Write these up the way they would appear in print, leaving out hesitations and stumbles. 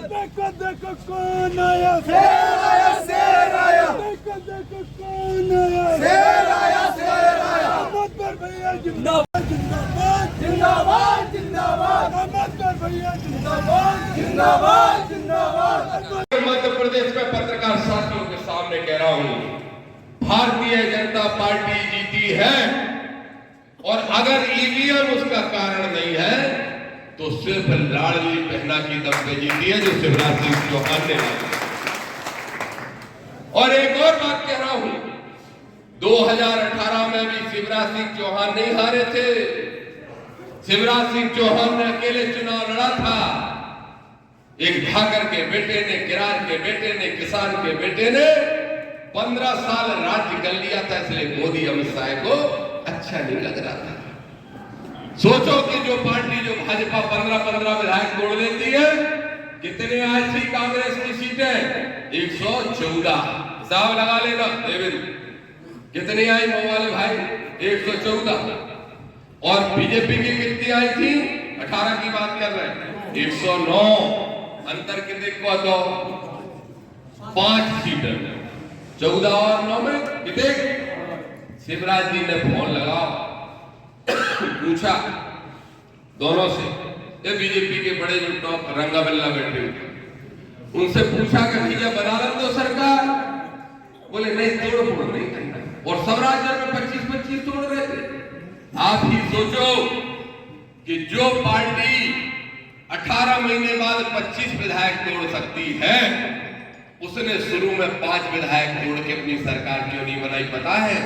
देखो देखो कौन आया, शेर आया, शेर आया। देखो देखो कौन आया, शेर आया, शेर आया। अहमद भैया जिंदाबाद, जिंदाबाद, जिंदाबाद, जिंदाबाद। अहमद भैया जिंदाबाद, जिंदाबाद, जिंदाबाद। मध्य प्रदेश में पत्रकार साथियों के सामने कह रहा हूं, भारतीय जनता पार्टी जीती है और अगर ईवीएम उसका कारण नहीं है तो सिर्फ लाडली बहना की दम पे जीती है जो शिवराज सिंह चौहान ने। और एक और बात कह रहा हूं, 2018 में भी शिवराज सिंह चौहान नहीं हारे थे। शिवराज सिंह चौहान ने अकेले चुनाव लड़ा था। एक भागर के बेटे ने, किरार के बेटे ने, किसान के बेटे ने 15 साल राज्य कर लिया था, इसलिए मोदी अमित शाह को अच्छा नहीं लग रहा था। सोचो कि जो पार्टी जो भाजपा 15-15 विधायक तोड़ लेती है, कितने आज थी कांग्रेस की सीटें? 114। हिसाब लगा लेना देवेंद्र, कितनी आई मोबाइल भाई? 114। और बीजेपी की कितनी आई थी? 18 की बात कर रहे हैं, 109। अंतर कितने को? तो 5 सीटें, 14 और 9 में कितने? शिवराज जी ने फोन लगाओ, पूछा दोनों से, ये बीजेपी के बड़े जो टॉप रंगा बल्ला बैठे हुए, उनसे पूछा कि भैया बना दो सरकार। बोले नहीं, तोड़ फोड़ नहीं करना। और सब राज्यों में 25-25 तोड़ रहे थे। आप ही सोचो कि जो पार्टी 18 महीने बाद 25 विधायक तोड़ सकती है, उसने शुरू में 5 विधायक तोड़ के अपनी सरकार क्यों नहीं बनाई? पता है,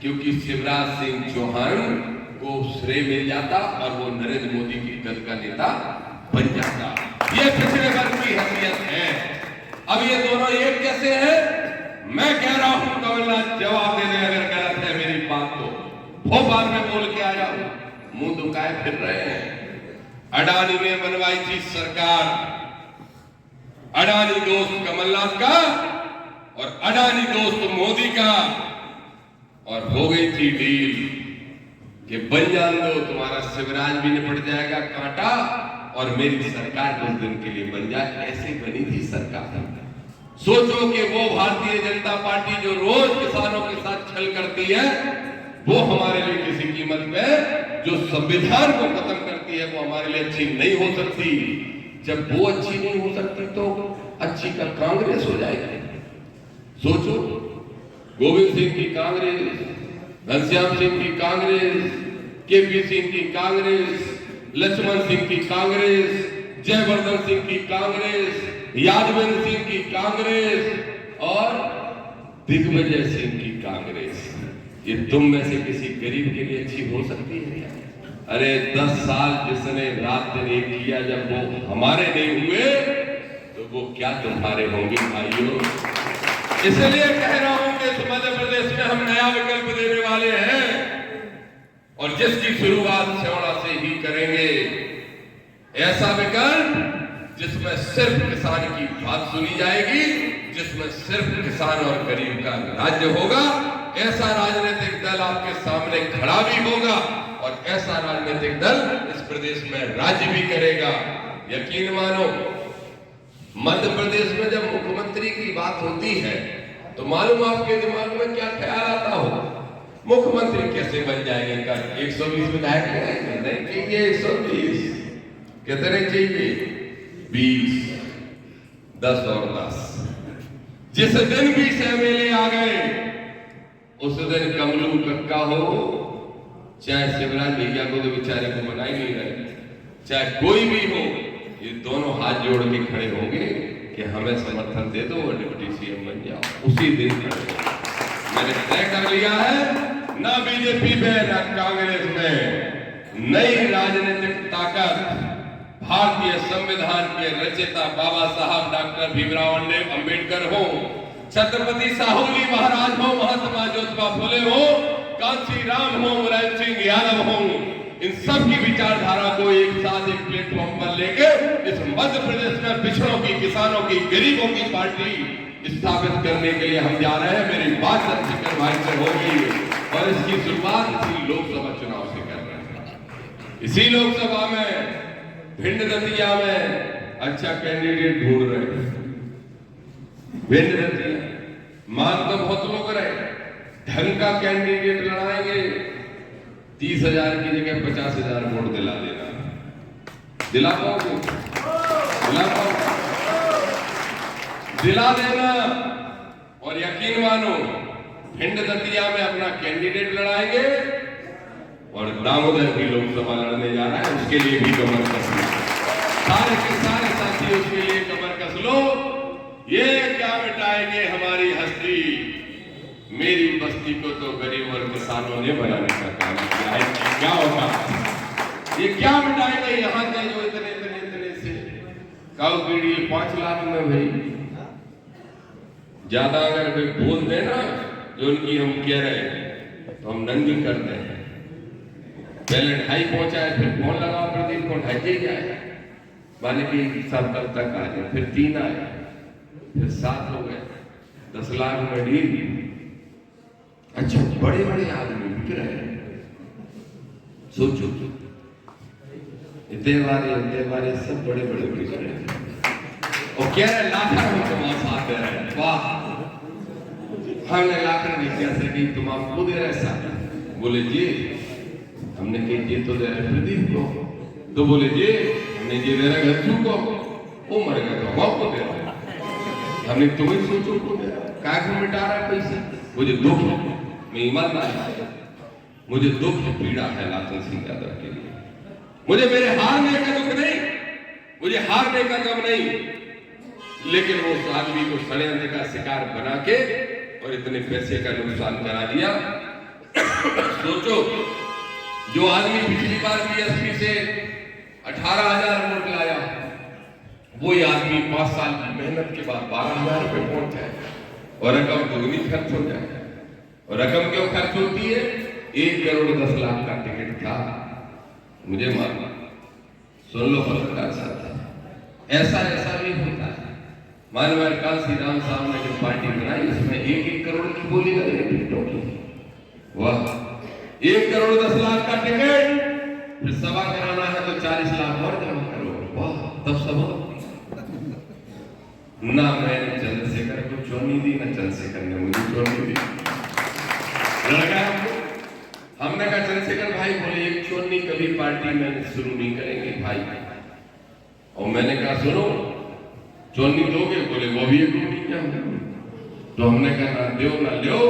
क्योंकि शिवराज सिंह चौहान को श्रेय मिल जाता और वो नरेंद्र मोदी की गद का नेता बन जाता। ये पिछड़े वर्ग की हैसियत है। अब ये दोनों एक कैसे हैं? मैं कह रहा हूं कमलनाथ जवाब दे दे अगर गलत है मेरी बात तो। भोपाल में बोल के आया हूं, मुंह दुखाए फिर रहे हैं। अडानी ने बनवाई थी सरकार, अडानी दोस्त कमलनाथ का और अडानी दोस्त मोदी का, और हो गई थी डील कि बन जान दो, तुम्हारा शिवराज भी निपट जाएगा कांटा और मेरी सरकार कुछ दिन के लिए बन जाए। ऐसे बनी थी सरकार। सोचो कि वो भारतीय जनता पार्टी जो रोज किसानों के साथ छल करती है, वो हमारे लिए किसी कीमत पे जो संविधान को खत्म करती है, वो हमारे लिए अच्छी नहीं हो सकती। जब वो अच्छी नहीं हो सकती तो अच्छी का कांग्रेस हो जाएगी। सोचो, गोविंद सिंह की कांग्रेस, घनश्याम सिंह की कांग्रेस, केपी सिंह की कांग्रेस, लक्ष्मण सिंह की कांग्रेस, जयवर्धन सिंह की कांग्रेस, यादवेंद्र सिंह की कांग्रेस और दिग्विजय सिंह की कांग्रेस। ये तुम में से किसी गरीब के लिए अच्छी हो सकती है? अरे 10 साल जिसने रात दिन एक किया, जब वो हमारे नहीं हुए तो वो क्या तुम्हारे होंगे भाइयों? इसलिए कह रहा हूं कि मध्य प्रदेश में हम नया विकल्प देने वाले हैं और जिसकी शुरुआत सेवड़ा से ही करेंगे। ऐसा विकल्प जिसमें सिर्फ किसान की बात सुनी जाएगी, जिसमें सिर्फ किसान और गरीब का राज्य होगा। ऐसा राजनीतिक दल आपके सामने खड़ा भी होगा और ऐसा राजनीतिक दल इस प्रदेश में राज्य भी करेगा। यकीन मानो, मध्य प्रदेश में जब मुख्यमंत्री की बात होती है तो मालूम आपके दिमाग में क्या ख्याल आता हो? मुख्यमंत्री कैसे बन जाएंगे? 120 विधायक नहीं चाहिए, 120 कितने चाहिए? 20, 10 और 10। जिस दिन 20 एमएलए आ गए उस दिन कमलू कक्का हो, चाहे शिवराज भैया को तो बेचारे को मना ही नहीं रहे, चाहे कोई भी हो, ये दोनों हाथ जोड़ के खड़े होंगे कि हमें समर्थन दे दो और डिप्टी सीएम बन जाओ। उसी दिन मैंने तय कर लिया है, ना बीजेपी में ना कांग्रेस में, नई राजनीतिक ताकत भारतीय संविधान के रचयिता बाबा साहब डॉक्टर भीमराव अंबेडकर हो, छत्रपति साहूजी महाराज हो, महात्मा ज्योतिबा फुले हो, कांची राम हो, मुलायम सिंह यादव हो, इन सब की विचारधारा को एक साथ एक प्लेटफॉर्म पर लेके इस मध्य प्रदेश में पिछड़ों की, किसानों की, गरीबों की पार्टी स्थापित करने के लिए हम जा रहे हैं। मेरी बात चंद्रशेखर भाई से होगी और इसकी शुरुआत इसी लोकसभा चुनाव से कर रहे हैं। इसी लोकसभा में भिंड नदिया में अच्छा कैंडिडेट ढूंढ रहे हैं, भिन्न रहती है, मान तो बहुत लोग रहे, ढंग का कैंडिडेट लड़ाएंगे, 30,000 की जगह 50,000 वोट दिला देना, दिला पाओगे? दिला पाओगे? दिला देना। और यकीन मानो भिंड दतिया में अपना कैंडिडेट लड़ाएंगे और दामोदर भी लोकसभा लड़ने जा रहा है, उसके लिए भी कमर कस लो, सारे के सारे साथी उसके लिए कमर कस लो। ये क्या मिटाएंगे हमारी हस्ती, मेरी बस्ती को तो गरीब और किसानों ने बनाने का काम किया है, क्या होगा? ये क्या मिटाएंगे यहाँ के जो इतने इतने इतने से काउ पीढ़ी 5 लाख में भाई ज्यादा अगर कोई बोल देना जो उनकी हम कह रहे हैं तो हम नंगी करते हैं। पहले 2.5 पहुंचा है, फिर फोन लगाओ प्रदीप को 2.5 जाए, माने कि 7 तक आ जाए, फिर 3 आए, फिर 7 हो गए, 10 लाख में डील। अच्छा बड़े बड़े आदमी बिक रहे हैं, सोचो इतने बारे सब बड़े बड़े बिक रहे हैं और कह रहे लाखों में तुम साथ दे रहे हैं, वाह हमने लाखों में कैसे की, तुम आपको दे रहे साथ? बोले जी हमने कही ये तो दे रहे प्रदीप को, तो बोले जी हमने ये दे रहे गज्जू को, वो मर गया तो हम आपको दे रहे, हमने तुम्हें सोचो को दे रहा, काय को मिटा रहा है पैसे? मुझे दुख है, मैं ईमानदार, मुझे दुख है, पीड़ा है लाखन सिंह यादव के लिए, मुझे मेरे हारने का दुख नहीं, मुझे हारने का गम नहीं, लेकिन वो उस आदमी को षड्यंत्र का शिकार बना के और इतने पैसे का नुकसान करा दिया। सोचो जो आदमी पिछली बार बीएसपी से 18,000 वोट लाया, वो आदमी 5 साल की मेहनत के बाद 12,000 रुपए वोट है और रकम दोगुनी खर्च हो जाए। और रकम क्यों खर्च होती है? 1 करोड़ 10 लाख का टिकट था, मुझे मालूम, सुन लो पत्रकार साहब, ऐसा भी होता है। मानवर काल श्री राम साहब ने जो पार्टी बनाई उसमें 1-1 करोड़ की बोली लगी टिकटों की, वाह 1 करोड़ 10 लाख का टिकट, फिर सभा कराना है तो 40 लाख और जमा करो, वाह तब सभा। ना मैंने चंद्रशेखर को चोनी दी, ना चंद्रशेखर ने मुझे चोनी दी, लगा हमने कहा चंद्रशेखर भाई बोले एक चोनी कभी पार्टी में शुरू नहीं करेंगे भाई, और मैंने कहा सुनो चोनी दोगे? बोले वो भी एक रोटी क्या, तो हमने कहा ना दो ना लो,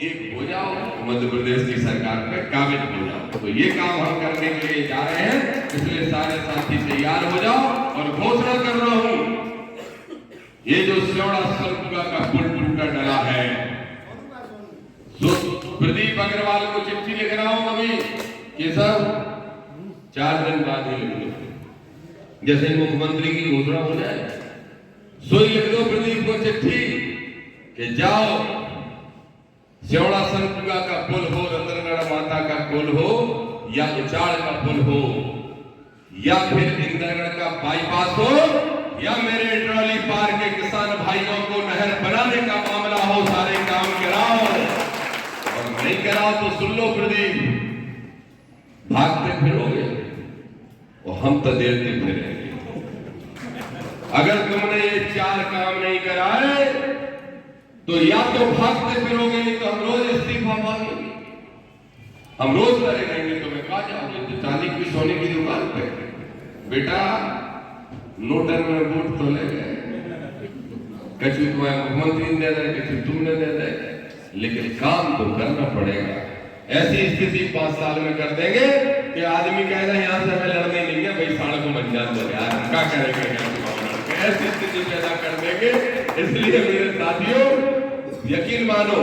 एक हो जाओ मध्य प्रदेश की सरकार पे काबिज हो जाओ। तो ये काम हम करने के लिए जा रहे हैं, इसलिए सारे साथी तैयार हो जाओ। और घोषणा कर रहा हूं, ये जो सेवड़ा सरपुरा का पुल टूटा डला है, प्रदीप अग्रवाल को चिट्ठी लिख रहा हूं अभी कि सब 4 दिन बाद ही लिख लो, जैसे मुख्यमंत्री की घोषणा हो जाए सोई लिख दो प्रदीप को चिट्ठी कि जाओ सेवड़ा सरपुरा का पुल हो, रतनगढ़ माता का पुल हो, या उचाड़ का पुल हो, या फिर इंद्रगढ़ का बाईपास हो, या मेरे ट्रॉली पार के किसान भाइयों को नहर बनाने का मामला हो, सारे काम कराओ। और नहीं कराओ तो सुन लो प्रदीप, भागते फिरोगे और हम तो देते फिरेंगे। अगर तुमने ये 4 काम नहीं कराए तो या तो भागते फिरोगे, नहीं तो हम रोज इस्तीफा मांगेंगे, हम रोज करेंगे। तुम्हें कहा जाओगे तो चांदी की सोने की दुकान पे, बेटा नोटन में वोट तो ले गए, कछु तुम्हारे मुख्यमंत्री ने दे, कछु तुमने दे दे, लेकिन काम तो करना पड़ेगा। ऐसी स्थिति 5 साल में कर देंगे कि आदमी कहेगा यहाँ से हमें लड़ने नहीं है भाई, साड़ को बन जाते यार, क्या करेंगे, ऐसी स्थिति पैदा कर देंगे। इसलिए मेरे साथियों यकीन मानो,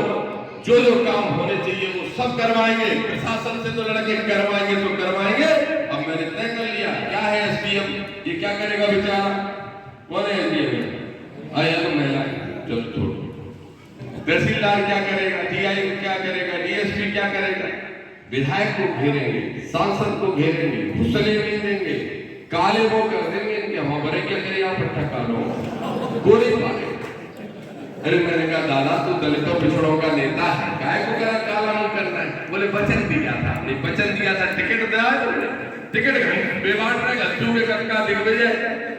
जो जो काम होने चाहिए वो सब करवाएंगे, प्रशासन से तो लड़के करवाएंगे तो करवाएंगे। अब मैंने तय कर लिया, क्या है एसडीएम, ये क्या करेगा बेचारा, कौन है एसडीएम? आया तो महिला, चलो छोड़ो। तहसीलदार क्या करेगा, टीआई क्या करेगा, डीएसपी क्या करेगा? विधायक को घेरेंगे, सांसद को घेरेंगे, घुसने नहीं देंगे, काले वो कर देंगे कि हमारे क्या करें, यहाँ पर ठकानो गोली मारे। अरे मैंने कहा दादा तू दलितों पिछड़ों का नेता है, काय को करा काला मुंह करना है? बोले वचन दिया था, नहीं वचन दिया था, टिकट दिया तुमने, टिकट बेवाट रहेगा, चूहे का दिग्विजय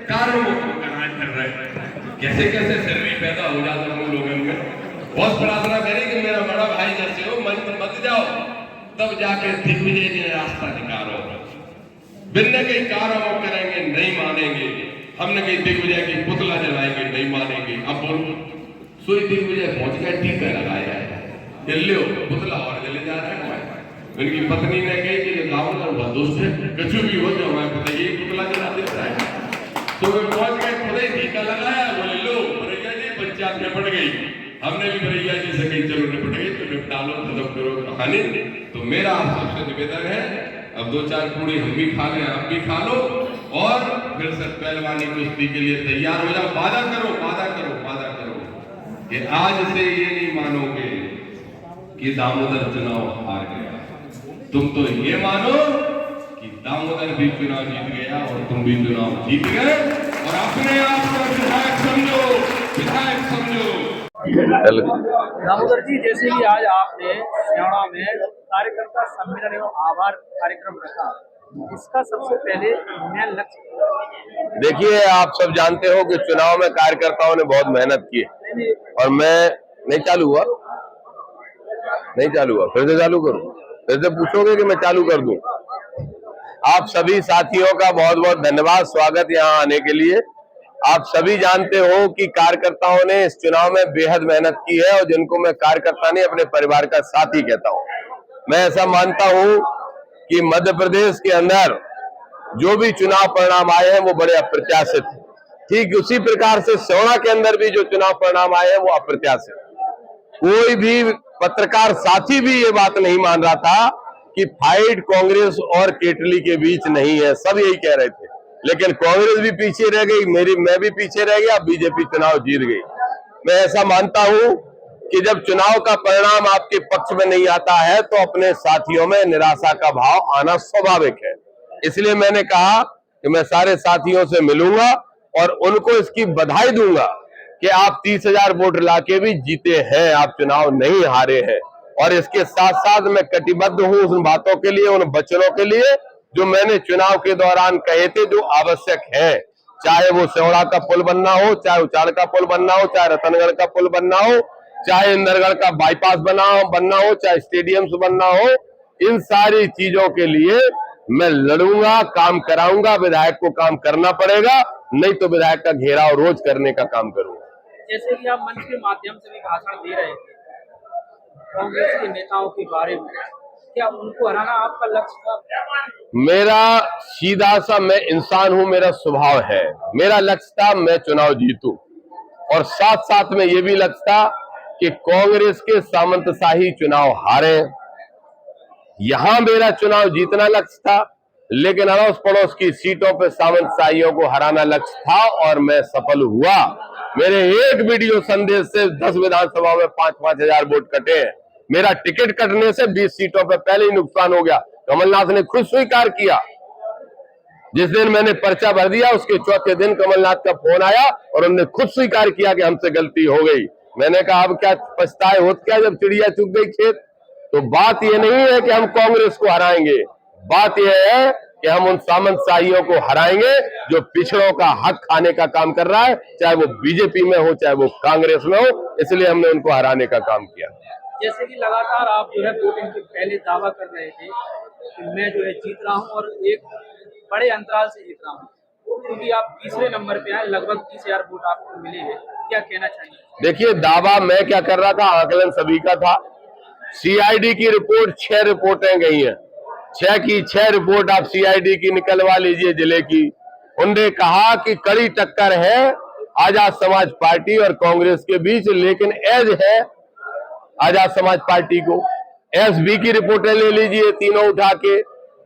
कारणों को राज कर रहे हैं। कैसे कैसे शरीर पैदा हो जाता है लोगों में। बहुत प्रार्थना करें कि मेरा बड़ा भाई जैसे हो मन मत जाओ, तब जाके दिग्विजय ने रास्ता निकालो। बिना कई कारणों करेंगे नहीं मानेंगे, हमने कहीं दिग्विजय की पुतला जलाएंगे नहीं मानेंगे। अब बोलो सोई दिग्विजय पहुंच गया, टीका लगाया है, दिल्ली पुतला और जले जा रहा है। उनकी पत्नी ने कही कि दामोदर बहुत दुष्ट है, कुछ भी हो जाओ हमारे पता ये पुतला जला देता है। तो वे पहुंच गए, खुद ही टीका लगाया, बोले लो भैया जी पंचायत निपट गई। हमने भी भैया जी से कही चलो निपट गई, तो निपटा लो, खत्म करो कहानी। तो मेरा आप सबसे निवेदन है, अब 2-4 पूड़ी हम भी खा लें, आप भी खा लो, और फिर से पहलवानी कुश्ती के लिए तैयार हो जाओ। वादा करो, वादा करो, वादा करो कि आज से ये नहीं मानोगे कि दामोदर चुनाव हार गया। तुम तो ये मानो कि दामोदर भी चुनाव जीत गया और तुम भी चुनाव जीत गए, और अपने आप को विधायक समझो, विधायक समझो। दामोदर जी, जैसे कि आज आपने सियाड़ा में कार्यकर्ता सम्मेलन एवं आभार कार्यक्रम रखा, इसका सबसे पहले मेन लक्ष्य। देखिए, आप सब जानते हो कि चुनाव में कार्यकर्ताओं ने बहुत मेहनत की है, और मैं नहीं चालू हुआ, फिर से चालू करूं, फिर से पूछोगे कि मैं चालू कर दूं। आप सभी साथियों का बहुत बहुत धन्यवाद, स्वागत यहाँ आने के लिए। आप सभी जानते हो कि कार्यकर्ताओं ने इस चुनाव में बेहद मेहनत की है, और जिनको मैं कार्यकर्ता नहीं अपने परिवार का साथी कहता हूँ। मैं ऐसा मानता हूँ कि मध्य प्रदेश के अंदर जो भी चुनाव परिणाम आए हैं वो बड़े अप्रत्याशित थे। ठीक उसी प्रकार से सियाड़ा के अंदर भी जो चुनाव परिणाम आए हैं वो अप्रत्याशित। कोई भी पत्रकार साथी भी ये बात नहीं मान रहा था कि फाइट कांग्रेस और केटली के बीच नहीं है, सब यही कह रहे थे। लेकिन कांग्रेस भी पीछे रह गई, मैं भी पीछे रह गया, बीजेपी चुनाव जीत गई। मैं ऐसा मानता हूं कि जब चुनाव का परिणाम आपके पक्ष में नहीं आता है तो अपने साथियों में निराशा का भाव आना स्वाभाविक है। इसलिए मैंने कहा कि मैं सारे साथियों से मिलूंगा और उनको इसकी बधाई दूंगा कि आप 30,000 वोट लाके भी जीते हैं, आप चुनाव नहीं हारे हैं। और इसके साथ साथ मैं कटिबद्ध हूं उन बातों के लिए, उन वचनों के लिए जो मैंने चुनाव के दौरान कहे थे, जो आवश्यक है। चाहे वो सियाड़ा का पुल बनना हो, चाहे उचाड़ का पुल बनना हो, चाहे रतनगढ़ का पुल बनना हो, चाहे इंदरगढ़ का बाईपास बनना हो, चाहे स्टेडियम बनना हो, इन सारी चीजों के लिए मैं लड़ूंगा, काम कराऊंगा। विधायक को काम करना पड़ेगा, नहीं तो विधायक का घेराव रोज करने का काम करूंगा। जैसे कि आप मंच के माध्यम से भी भाषण दे रहे थे कांग्रेस के नेताओं के बारे में, क्या उनको हराना आपका लक्ष्य था? मेरा सीधा सा, मैं इंसान हूं, मेरा स्वभाव है, मेरा लक्ष्य था मैं चुनाव जीतूं, और साथ साथ में ये भी लक्ष्य था कि कांग्रेस के सामंतशाही चुनाव हारे। यहां मेरा चुनाव जीतना लक्ष्य था, लेकिन अड़ोस पड़ोस की सीटों पर सामंतशाहियों को हराना लक्ष्य था, और मैं सफल हुआ। मेरे एक वीडियो संदेश से 10 विधानसभा में 5-5 हजार वोट कटे हैं। मेरा टिकट कटने से 20 सीटों पर पहले ही नुकसान हो गया। कमलनाथ ने खुद स्वीकार किया। जिस दिन मैंने पर्चा भर दिया उसके चौथे दिन कमलनाथ का फोन आया और उन्होंने खुद स्वीकार किया कि हमसे गलती हो गई। मैंने कहा अब क्या पछताए होत क्या जब चिड़िया चुग गई खेत। तो बात यह नहीं है कि हम कांग्रेस को हराएंगे, बात यह है कि हम उन सामंतशाहियों को हराएंगे जो पिछड़ों का हक खाने का काम कर रहा है, चाहे वो बीजेपी में हो चाहे वो कांग्रेस में हो। इसलिए हमने उनको हराने का काम किया। जैसे कि लगातार आप जो है वोटिंग के पहले दावा कर रहे थे कि मैं जो है जीत रहा हूं और एक बड़े अंतराल से जीत रहा हूं, क्योंकि आप तीसरे नंबर पे आए, लगभग 30,000 वोट आपको मिले हैं, क्या कहना चाहिए? देखिए, दावा मैं क्या कर रहा था, आकलन सभी का था। सीआईडी की रिपोर्ट 6 रिपोर्टें गई हैं, 6 की 6 रिपोर्ट आप सीआईडी की निकलवा लीजिए जिले की। उन्होंने कहा कि कड़ी टक्कर है आजाद समाज पार्टी और कांग्रेस के बीच, लेकिन एज है आजाद समाज पार्टी को। एसबी की रिपोर्टें ले लीजिए तीनों उठा के।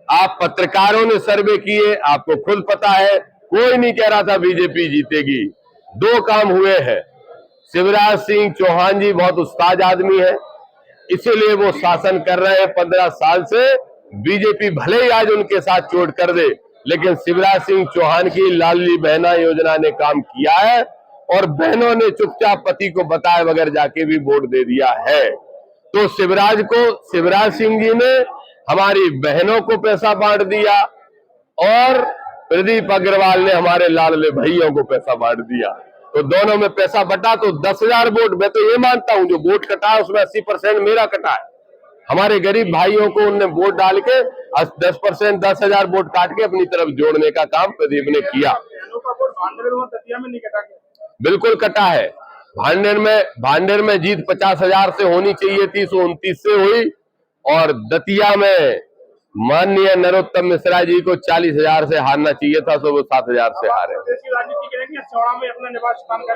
आप पत्रकारों ने सर्वे किए, आपको खुद पता है, कोई नहीं कह रहा था बीजेपी जीतेगी। 2 काम हुए हैं। शिवराज सिंह चौहान जी बहुत उस्ताद आदमी है, इसीलिए वो शासन कर रहे हैं 15 साल से। बीजेपी भले ही आज उनके साथ चोट कर दे, लेकिन शिवराज सिंह चौहान की लाडली बहना योजना ने काम किया है और बहनों ने चुपचाप पति को बताए बगैर जाके भी वोट दे दिया है। तो शिवराज सिंह जी ने हमारी बहनों को पैसा बांट दिया और प्रदीप अग्रवाल ने हमारे लाडले भैयों को पैसा बांट दिया। तो दोनों में पैसा बटा तो 10,000 वोट, मैं तो ये मानता हूं जो वोट कटा है उसमें 80% मेरा कटा है। हमारे गरीब भाइयों को उनने वोट डाल के 10%, 10,000 वोट काट के अपनी तरफ जोड़ने का काम प्रदीप ने किया। बिल्कुल कटा है। भांडेर में जीत 50,000 से होनी चाहिए थी, 129 से हुई, और दतिया में माननीय नरोत्तम मिश्रा जी को 40,000 से हारना चाहिए था, तो वो 7,000 से हारे।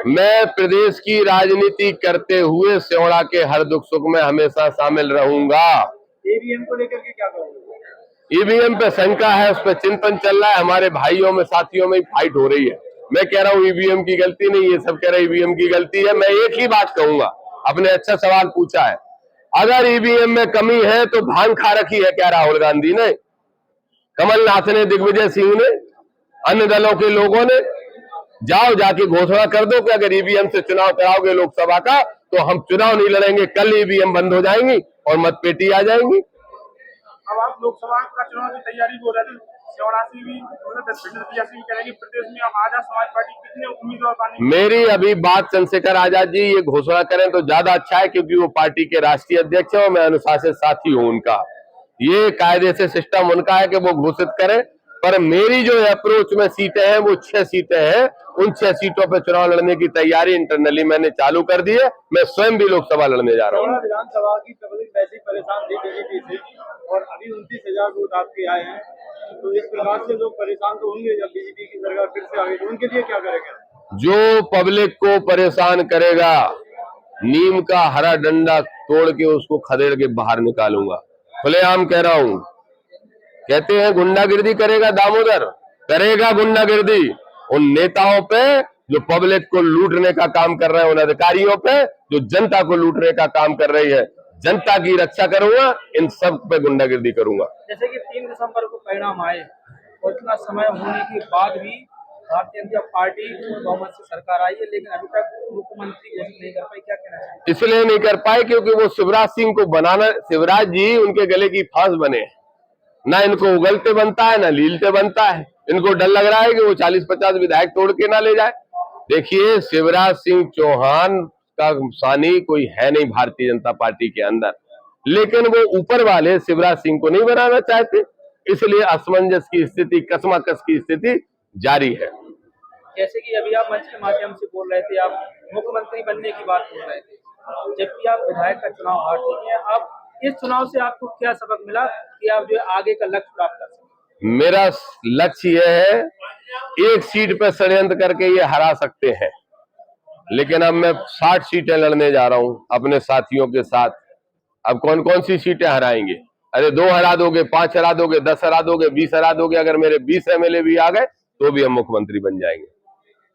मैं प्रदेश की राजनीति करते हुए सेवड़ा के हर दुख सुख में हमेशा शामिल रहूंगा। ईवीएम को लेकर के क्या कहोगे? ईवीएम पे शंका है, उस पर चिंतन चल रहा है, हमारे भाइयों में साथियों में फाइट हो रही है। मैं कह रहा हूँ ईवीएम की गलती नहीं, ये सब कह रहे ईवीएम की गलती है। मैं एक ही बात कहूंगा, आपने अच्छा सवाल पूछा है, अगर ईवीएम में कमी है तो भांग खा रखी है क्या राहुल गांधी ने, कमलनाथ ने, दिग्विजय सिंह ने, अन्य दलों के लोगों ने? जाओ जाके घोषणा कर दो कि अगर ईवीएम से चुनाव कराओगे लोकसभा का तो हम चुनाव नहीं लड़ेंगे, कल ईवीएम बंद हो जाएंगी और मतपेटी आ जाएंगी। अब आप लोकसभा का चुनाव की तैयारी हो रही है, प्रदेश में आजाद समाज पार्टी कितने उम्मीदवार बने? मेरी अभी बात चंद्रशेखर आजाद जी ये घोषणा करें तो ज्यादा अच्छा है, क्योंकि वो पार्टी के राष्ट्रीय अध्यक्ष है और मैं अनुशासित साथी हूं उनका। ये कायदे से सिस्टम उनका है कि वो घोषित करें, पर मेरी जो अप्रोच में सीटें हैं वो 6 सीटें हैं। उन 6 सीटों पर चुनाव लड़ने की तैयारी इंटरनली मैंने चालू कर दी है। मैं स्वयं भी लोकसभा लड़ने जा रहा हूँ। विधानसभा की पब्लिक वैसे परेशान थी बीजेपी से, और अभी 29,000 वोट आपके आए हैं, तो इस प्रकार से लोग परेशान तो होंगे जब बीजेपी की सरकार फिर से आ गई, तो उनके लिए क्या करेगा? जो पब्लिक को परेशान करेगा, नीम का हरा डंडा तोड़ के उसको खदेड़ के बाहर निकालूंगा। खुलेआम कह रहा हूं। कहते हैं गुंडागिर्दी करेगा दामोदर, करेगा गुंडागिर्दी उन नेताओं पे जो पब्लिक को लूटने का काम कर रहे हैं, उन अधिकारियों पे जो जनता को लूटने का काम कर रही है। जनता की रक्षा करूंगा, इन सब पे गुंडागिर्दी करूंगा। जैसे कि 3 दिसंबर को परिणाम आए और इतना समय होने के बाद भी भारतीय जनता पार्टी बहुमत से सरकार आई है, लेकिन अभी तक मुख्यमंत्री घोषित नहीं कर पाई, क्या कहना चाहिए? इसलिए नहीं कर पाए क्योंकि वो शिवराज सिंह को बनाना, शिवराज जी उनके गले की फांस बने, ना इनको उगलते बनता है ना लीलते बनता है। इनको डर लग रहा है कि वो 40-50 विधायक तोड़ के ना ले जाए। देखिए, शिवराज सिंह चौहान का सानी कोई है नहीं भारतीय जनता पार्टी के अंदर, लेकिन वो ऊपर वाले शिवराज सिंह को नहीं बनाना चाहते, इसलिए असमंजस की स्थिति, कसमाकस की स्थिति जारी है। जैसे कि अभी आप मंच के माध्यम से बोल रहे थे, आप मुख्यमंत्री बनने की बात बोल रहे थे, जबकि आप विधायक का चुनाव हार चुके हैं। आप इस चुनाव से आपको क्या सबक मिला कि आप जो आगे का लक्ष्य प्राप्त कर सकें? मेरा लक्ष्य यह है, एक सीट पर षड्यंत्र करके ये हरा सकते हैं, लेकिन अब मैं 60 सीटें लड़ने जा रहा हूं अपने साथियों के साथ। अब कौन कौन सी सीटें हराएंगे? अरे 2 हरा दोगे, 5 हरा दोगे, 10 हरा दोगे, 20 हरा दोगे, अगर मेरे 20 MLA भी आ गए तो भी हम मुख्यमंत्री बन जाएंगे।